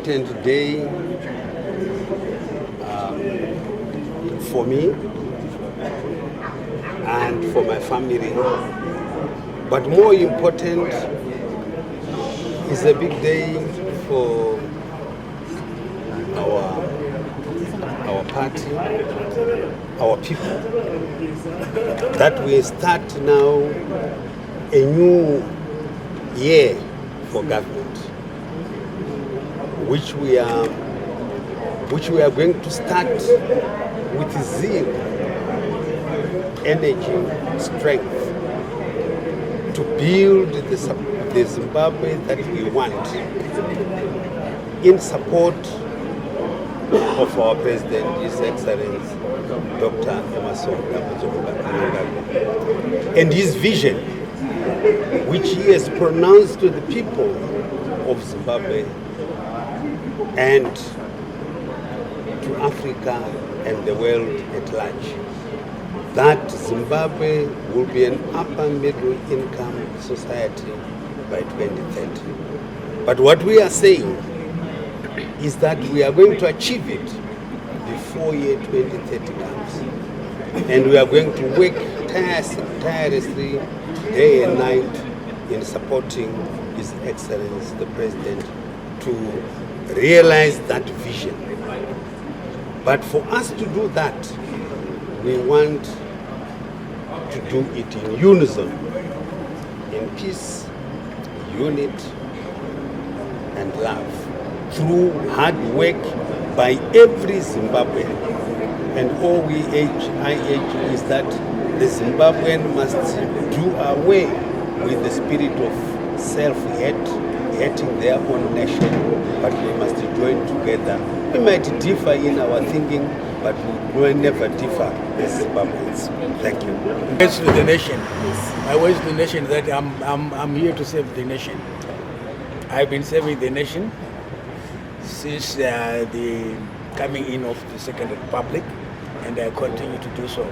important day for me and for my family. But more important, is a big day for our party, our people, that we start now a new year for government, which we are going to start with zeal, energy, strength, to build the Zimbabwe that we want, in support of our President, His Excellency Dr. Emerson and his vision, which he has pronounced to the people of Zimbabwe and to Africa and the world at large, that Zimbabwe will be an upper middle income society by 2030. But what we are saying is that we are going to achieve it before year 2030 comes. And we are going to work tirelessly day and night in supporting His Excellency the President to realize that vision. But for us to do that, we want to do it in unison, in peace, unity, and love, through hard work by every Zimbabwean. And all I urge is that the Zimbabwean must do away with the spirit of self-hating their own nation, but we must join together. We might differ in our thinking, but we will never differ as Zimbabweans. Thank you. Words to the nation. My words to the nation is that I'm here to serve the nation. I've been serving the nation since the coming in of the Second Republic, and I continue to do so.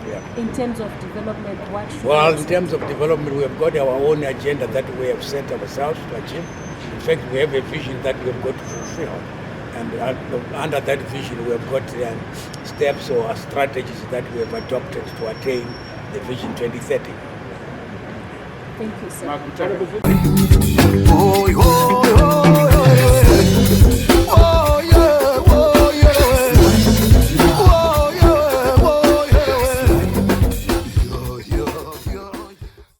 Yeah. In terms of development, what should Well, in terms of development, we have got our own agenda that we have set ourselves to achieve. In fact, we have a vision that we have got to fulfill. And under that vision, we have got steps or strategies that we have adopted to attain the Vision 2030. Thank you, sir.